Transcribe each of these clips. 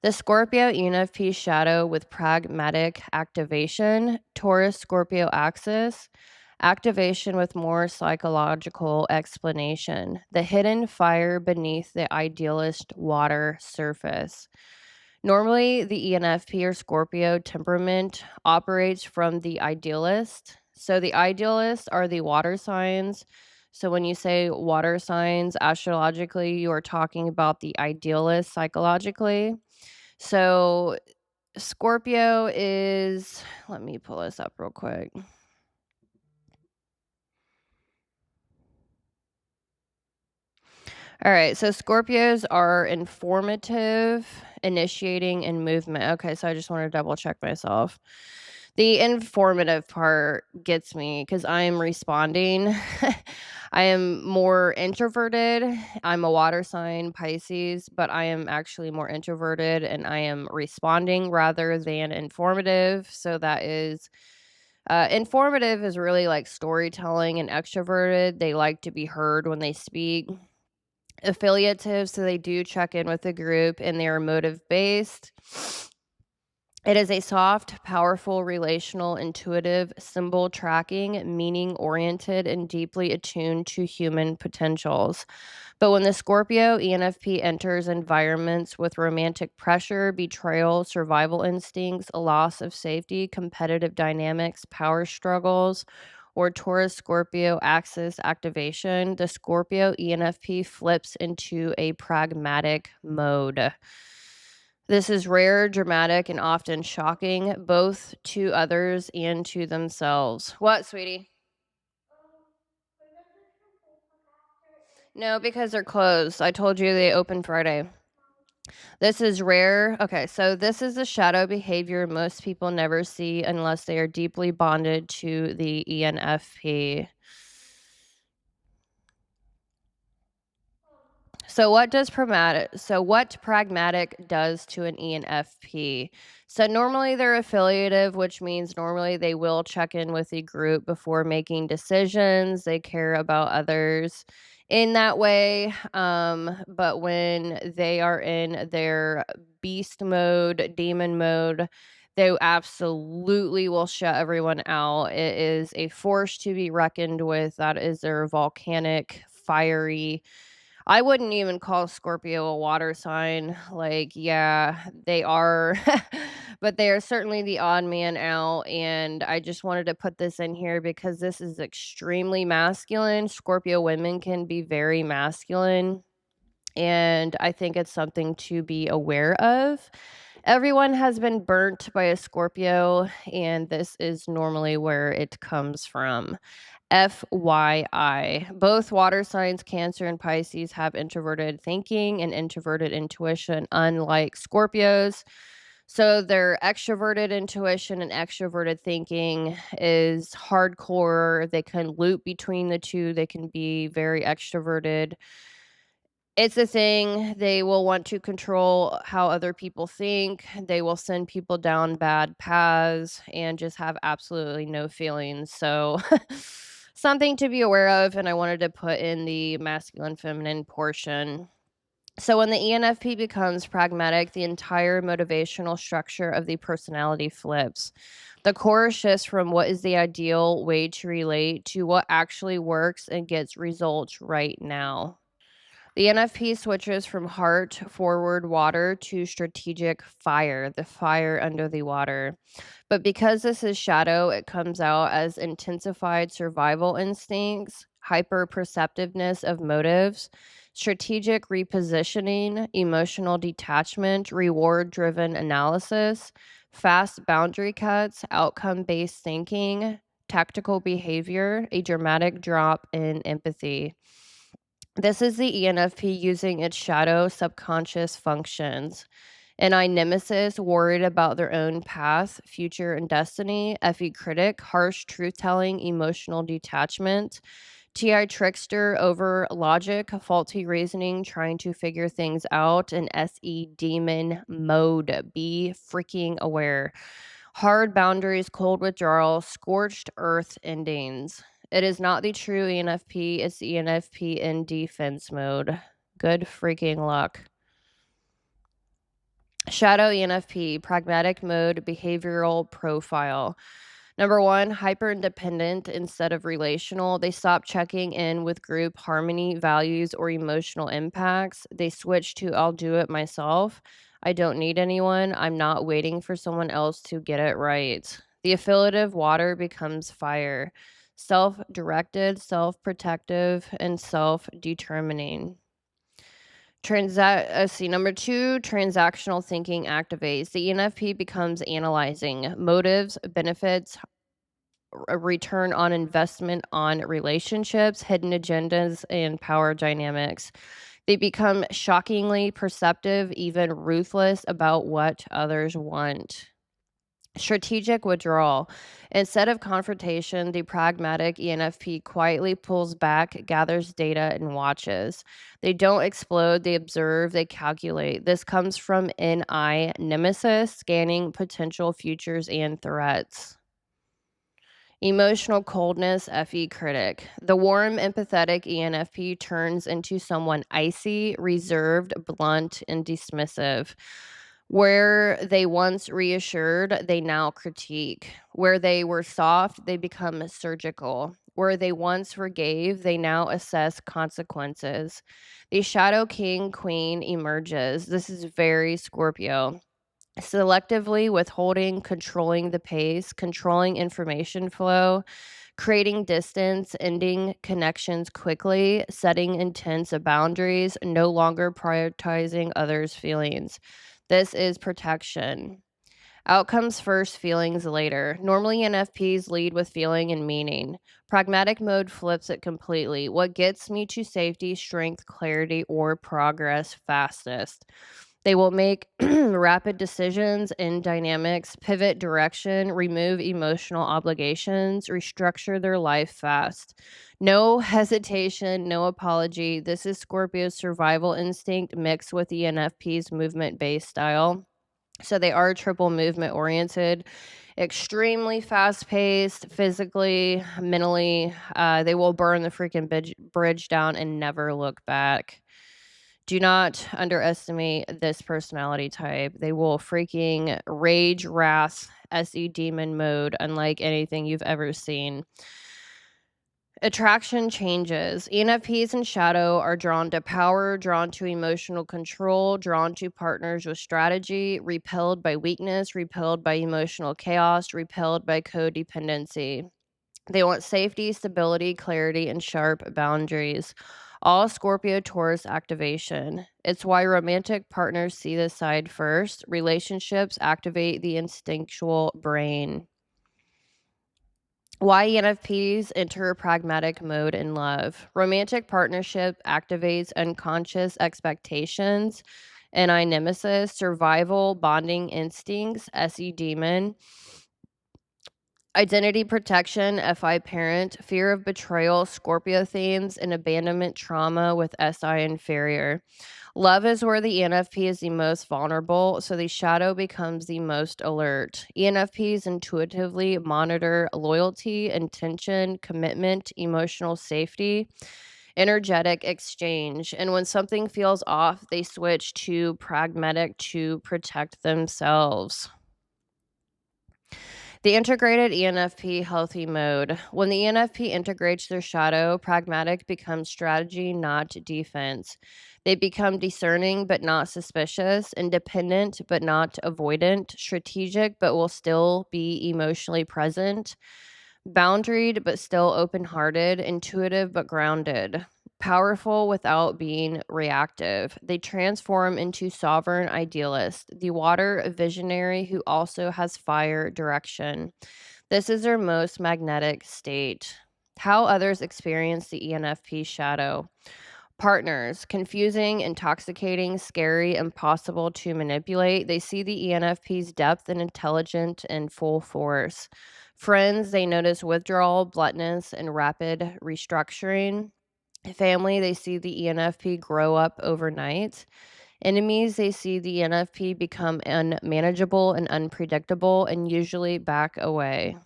The Scorpio ENFP shadow with pragmatic activation, Taurus Scorpio axis, activation with more psychological explanation, the hidden fire beneath the idealist water surface. Normally, the ENFP or Scorpio temperament operates from the idealist. So, the idealists are the water signs. So, when you say water signs astrologically, you are talking about the idealist psychologically. So, Scorpio is, let me pull this up real quick. All right, so Scorpios are informative, initiating, and movement. Okay, so I just want to double check myself. The informative part gets me because I'm responding. I am more introverted. I'm a water sign, Pisces, but I am actually more introverted and I am responding rather than informative. So that is informative is really like storytelling, and extroverted, they like to be heard when they speak. Affiliative, so they do check in with the group and they are motive based. It is a soft, powerful, relational, intuitive, symbol tracking, meaning oriented, and deeply attuned to human potentials. But when the Scorpio ENFP enters environments with romantic pressure, betrayal, survival instincts, a loss of safety, competitive dynamics, power struggles, or Taurus Scorpio axis activation, the Scorpio ENFP flips into a pragmatic mode. This is rare, dramatic, and often shocking, both to others and to themselves. What, sweetie? No, because they're closed. I told you they open Friday. This is rare. Okay, so this is a shadow behavior most people never see unless they are deeply bonded to the ENFP. So what pragmatic does to an ENFP? So normally they're affiliative, which means normally they will check in with the group before making decisions. They care about others in that way. But when they are in their beast mode, demon mode, they absolutely will shut everyone out. It is a force to be reckoned with. That is their volcanic, fiery. I wouldn't even call Scorpio a water sign. Like, yeah, they are, but they are certainly the odd man out. And I just wanted to put this in here because this is extremely masculine. Scorpio women can be very masculine. And I think it's something to be aware of. Everyone has been burnt by a Scorpio, and this is normally where it comes from. FYI, both water signs, Cancer and Pisces, have introverted thinking and introverted intuition, unlike Scorpios. So their extroverted intuition and extroverted thinking is hardcore. They can loop between the two. They can be very extroverted. It's a thing. They will want to control how other people think. They will send people down bad paths and just have absolutely no feelings. So, something to be aware of. And I wanted to put in the masculine feminine portion. So, when the ENFP becomes pragmatic, the entire motivational structure of the personality flips. The core shifts from what is the ideal way to relate to what actually works and gets results right now. The NFP switches from heart forward water to strategic fire, the fire under the water. But because this is shadow, it comes out as intensified survival instincts, hyper perceptiveness of motives, strategic repositioning, emotional detachment, reward driven analysis, fast boundary cuts, outcome based thinking, tactical behavior, a dramatic drop in empathy. This is the ENFP using its shadow subconscious functions. An I nemesis worried about their own path, future, and destiny. FE critic, harsh truth telling, emotional detachment. TI trickster, over logic, faulty reasoning, trying to figure things out. And SE demon mode, be freaking aware. Hard boundaries, cold withdrawal, scorched earth endings. It is not the true ENFP, it's the ENFP in defense mode. Good freaking luck. Shadow ENFP, pragmatic mode, behavioral profile. Number one, hyper independent instead of relational. They stop checking in with group harmony, values, or emotional impacts. They switch to I'll do it myself. I don't need anyone. I'm not waiting for someone else to get it right. The affiliative water becomes fire, self directed, self protective, and self determining. Number two, transactional thinking activates. The ENFP becomes analyzing motives, benefits, a return on investment on relationships, hidden agendas, and power dynamics. They become shockingly perceptive, even ruthless about what others want. Strategic withdrawal. Instead of confrontation, the pragmatic ENFP quietly pulls back, gathers data, and watches. They don't explode, they observe, they calculate. This comes from NI nemesis, scanning potential futures and threats. Emotional coldness, FE critic. The warm, empathetic ENFP turns into someone icy, reserved, blunt, and dismissive. Where they once reassured, they now critique. Where they were soft, they become surgical. Where they once forgave, they now assess consequences. The shadow king queen emerges. This is very Scorpio. Selectively withholding, controlling the pace, controlling information flow, creating distance, ending connections quickly, setting intense boundaries, no longer prioritizing others' feelings. This is protection. Outcomes first, feelings later. Normally, NFPs lead with feeling and meaning. Pragmatic mode flips it completely. What gets me to safety, strength, clarity, or progress fastest? They will make rapid decisions in dynamics, pivot direction, remove emotional obligations, restructure their life fast. No hesitation, no apology. This is Scorpio's survival instinct mixed with the ENFP's movement based style. So they are triple movement oriented, extremely fast paced, physically, mentally. They will burn the freaking bridge down and never look back. Do not underestimate this personality type. They will freaking rage, wrath, SE demon mode, unlike anything you've ever seen. Attraction changes. ENFPs in shadow are drawn to power, drawn to emotional control, drawn to partners with strategy, repelled by weakness, repelled by emotional chaos, repelled by codependency. They want safety, stability, clarity, and sharp boundaries. All Scorpio Taurus activation. It's why romantic partners see this side first. Relationships activate the instinctual brain. Why ENFPs enter pragmatic mode in love. Romantic partnership activates unconscious expectations, NI nemesis, survival, bonding instincts, SE demon, identity protection, FI parent, fear of betrayal, Scorpio themes, and abandonment trauma with SI inferior. Love is where the ENFP is the most vulnerable, so the shadow becomes the most alert. ENFPs intuitively monitor loyalty, intention, commitment, emotional safety, energetic exchange. And when something feels off, they switch to pragmatic to protect themselves. The integrated ENFP healthy mode. When the ENFP integrates their shadow, pragmatic becomes strategy, not defense. They become discerning but not suspicious, independent but not avoidant, strategic but will still be emotionally present, boundaried but still open hearted, intuitive but grounded. Powerful without being reactive. They transform into sovereign idealist, the water visionary who also has fire direction. This is their most magnetic state. How others experience the ENFP shadow. Partners, confusing, intoxicating, scary, impossible to manipulate. They see the ENFP's depth and intelligence in full force. Friends, they notice withdrawal, bluntness, and rapid restructuring. Family, they see the ENFP grow up overnight. Enemies, they see the ENFP become unmanageable and unpredictable and usually back away.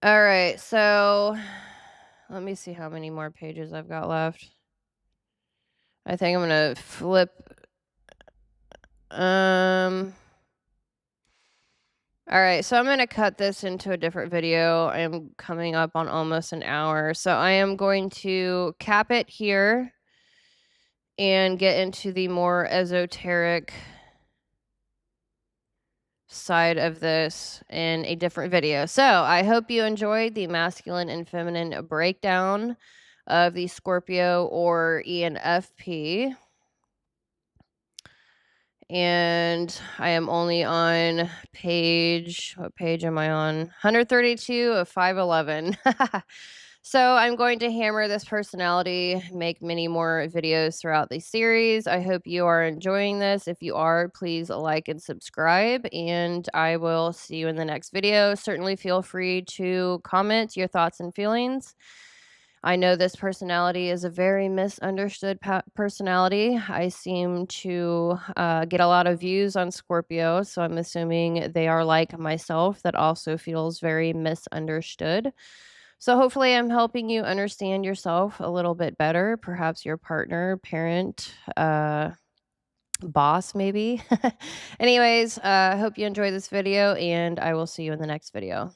All right, so let me see how many more pages I've got left. I think I'm going to flip All right, so I'm going to cut this into a different video. I am coming up on almost an hour. So I am going to cap it here and get into the more esoteric side of this in a different video. So I hope you enjoyed the masculine and feminine breakdown of the Scorpio or ENFP. And I am only on what page am I on? 132 of 511. So I'm going to hammer this personality, make many more videos throughout the series. I hope you are enjoying this. If you are, please like and subscribe, and I will see you in the next video. Certainly feel free to comment your thoughts and feelings. I know this personality is a very misunderstood personality. I seem to get a lot of views on Scorpio, so I'm assuming they are like myself, that also feels very misunderstood. So hopefully I'm helping you understand yourself a little bit better, perhaps your partner, parent, boss maybe. Anyways, I hope you enjoy this video, and I will see you in the next video.